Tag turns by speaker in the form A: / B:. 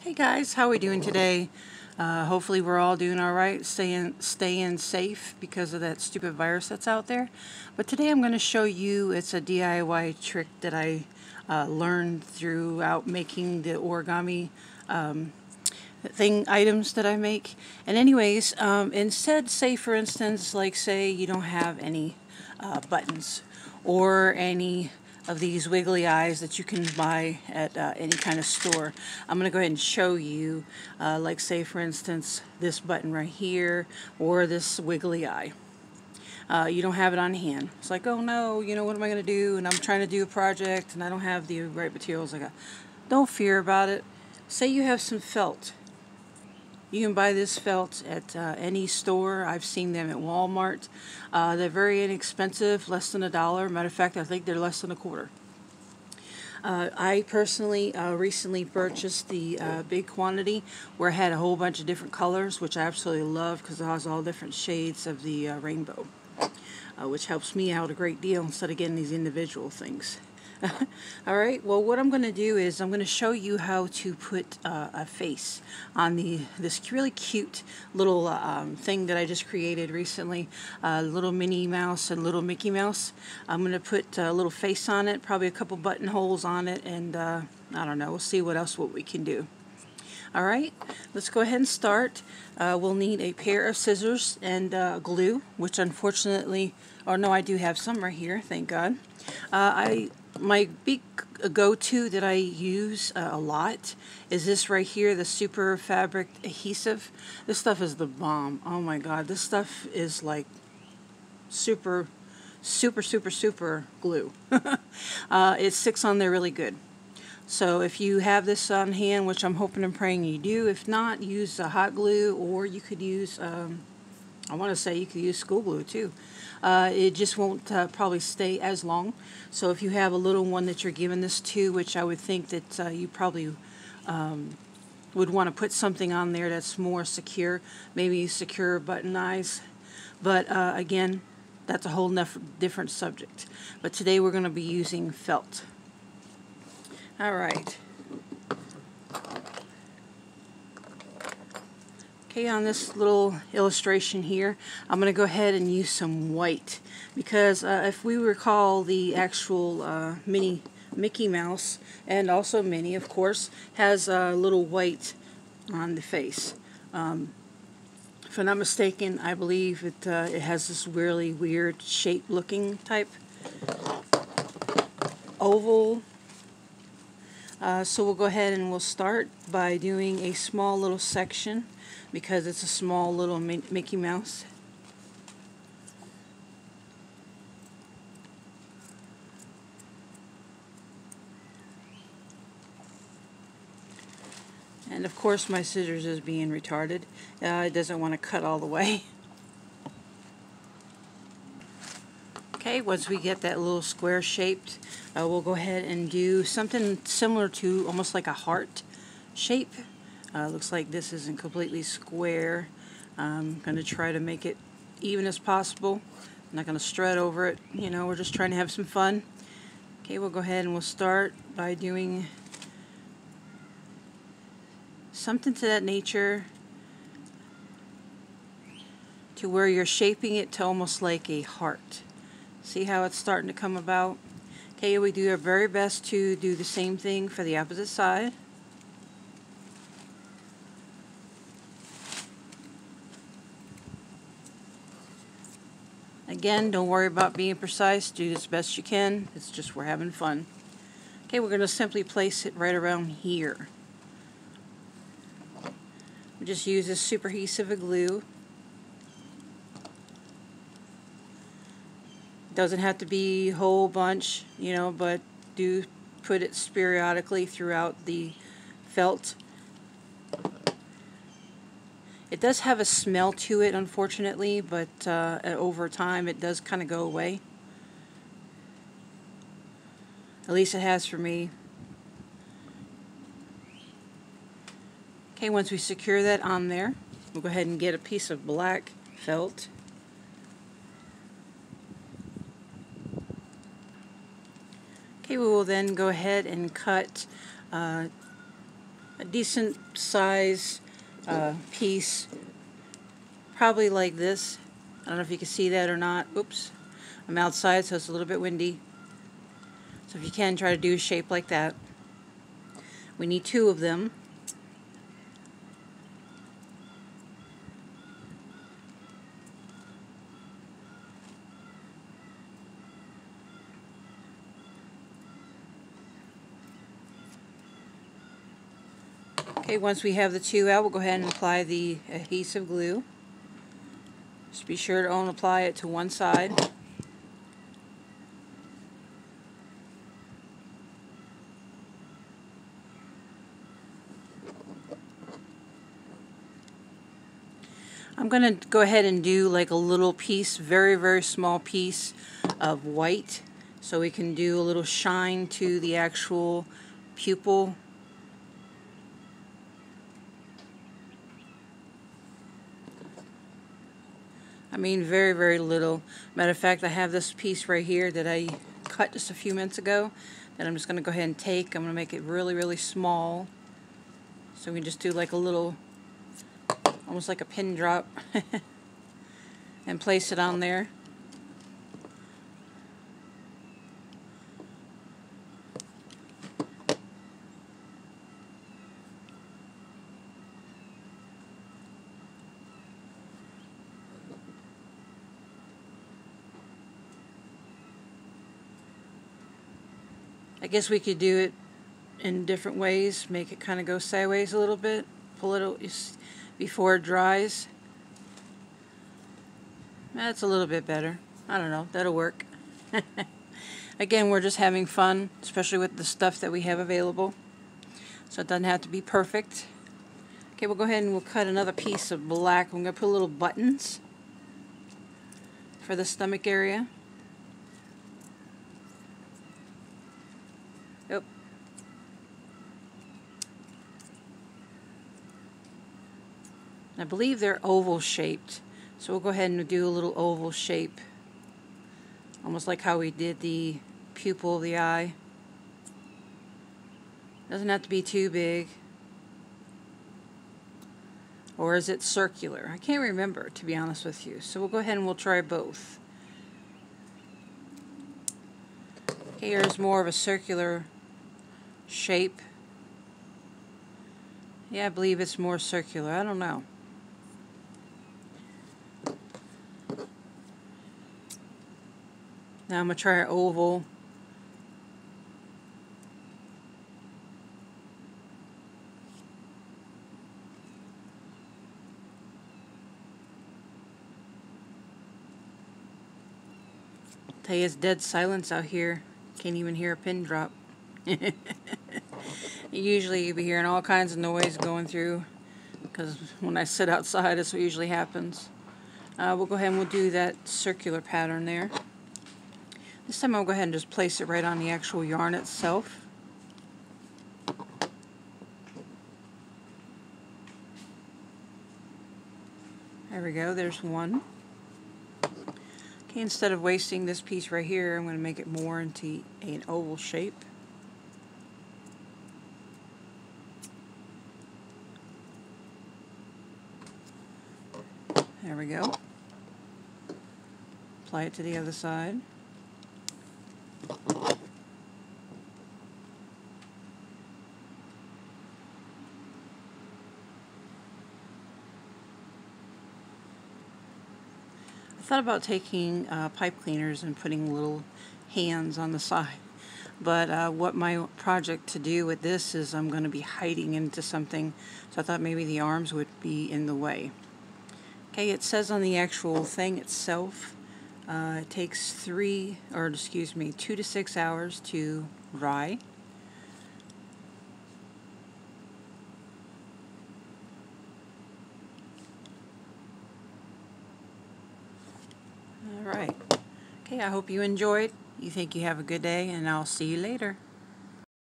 A: Hey guys, how are we doing today? Hopefully we're all doing all right, staying safe because of that stupid virus that's out there. But today I'm going to show you, it's a DIY trick that I learned throughout making the origami items that I make. And anyways, instead, say for instance, like say you don't have any buttons or any of these wiggly eyes that you can buy at any kind of store. I'm going to go ahead and show you, like say for instance, this button right here or this wiggly eye. You don't have it on hand. It's like, oh no, you know, what am I going to do? And I'm trying to do a project and I don't have the right materials. Don't fear about it. Say you have some felt. You can buy this felt at any store. I've seen them at Walmart. They're very inexpensive, less than $1. Matter of fact, I think they're less than $0.25. I personally recently purchased the big quantity where it had a whole bunch of different colors, which I absolutely love because it has all different shades of the rainbow, which helps me out a great deal instead of getting these individual things. Alright, well what I'm going to do is I'm going to show you how to put a face on this really cute little thing that I just created recently, little Minnie Mouse and little Mickey Mouse. I'm going to put a little face on it, probably a couple buttonholes on it, and I don't know, we'll see what we can do. Alright, let's go ahead and start. We'll need a pair of scissors and glue, which unfortunately, or no, I do have some right here, thank God. My big go-to that I use a lot is this right here, the Super Fabric Adhesive. This stuff is the bomb. Oh my God, this stuff is like super glue. It sticks on there really good. So if you have this on hand, which I'm hoping and praying you do, if not, use hot glue, or you could use, I want to say you could use school glue too. It just won't probably stay as long. So if you have a little one that you're giving this to, which I would think that you probably would want to put something on there that's more secure, maybe secure button eyes. But again, that's a whole different subject. But today we're going to be using felt. Alright. Okay, on this little illustration here, I'm going to go ahead and use some white because if we recall, the actual Mickey Mouse, and also Minnie, of course, has a little white on the face. If I'm not mistaken, I believe it has this really weird shape-looking type oval. So we'll go ahead and we'll start by doing a small little section because it's a small little Mickey Mouse. And of course my scissors is being retarded. It doesn't want to cut all the way. Okay, once we get that little square shaped, we'll go ahead and do something similar to almost like a heart shape. Looks like this isn't completely square. I'm going to try to make it even as possible. I'm not going to strut over it. You know, we're just trying to have some fun. Okay, we'll go ahead and we'll start by doing something to that nature, to where you're shaping it to almost like a heart. See how it's starting to come about? Okay, we do our very best to do the same thing for the opposite side. Again, don't worry about being precise. Do as best you can. It's just we're having fun. Okay, we're going to simply place it right around here. We just use this super adhesive glue. Doesn't have to be a whole bunch, you know, but do put it periodically throughout the felt. It does have a smell to it, unfortunately, but over time it does kind of go away. At least it has for me. Okay, once we secure that on there, we'll go ahead and get a piece of black felt. Okay, we will then go ahead and cut a decent size piece, probably like this. I don't know if you can see that or not. Oops, I'm outside, so it's a little bit windy. So if you can, try to do a shape like that. We need 2 of them. Okay, once we have the 2 out, we'll go ahead and apply the adhesive glue. Just be sure to only apply it to one side. I'm going to go ahead and do like a little piece, very, very small piece of white, so we can do a little shine to the actual pupil. I mean, very, very little. Matter of fact, I have this piece right here that I cut just a few minutes ago that I'm just going to go ahead and take. I'm going to make it really, really small. So we can just do like a little, almost like a pin drop, and place it on there. I guess we could do it in different ways, make it kind of go sideways a little bit, pull it before it dries. That's a little bit better. I don't know, that'll work. Again, we're just having fun, especially with the stuff that we have available. So it doesn't have to be perfect. Okay, we'll go ahead and we'll cut another piece of black. I'm going to put little buttons for the stomach area. Yep. I believe they're oval shaped, so we'll go ahead and do a little oval shape, almost like how we did the pupil of the eye. Doesn't have to be too big. Or is it circular? I can't remember, to be honest with you. So we'll go ahead and we'll try both. Okay, here's more of a circular shape. Yeah, I believe it's more circular. I don't know. Now I'm going to try an oval. Tell you, it's dead silence out here. Can't even hear a pin drop. Usually you'll be hearing all kinds of noise going through, because when I sit outside that's what usually happens. We'll go ahead and we'll do that circular pattern there. This time I'll go ahead and just place it right on the actual yarn itself. There we go, there's one. Okay, instead of wasting this piece right here, I'm going to make it more into an oval shape. There we go. Apply it to the other side. I thought about taking pipe cleaners and putting little hands on the side, but what my project to do with this is I'm going to be hiding into something, so I thought maybe the arms would be in the way. Okay, it says on the actual thing itself, it takes 2 to 6 hours to dry. Alright. Okay, I hope you enjoyed. You think you have a good day, and I'll see you later.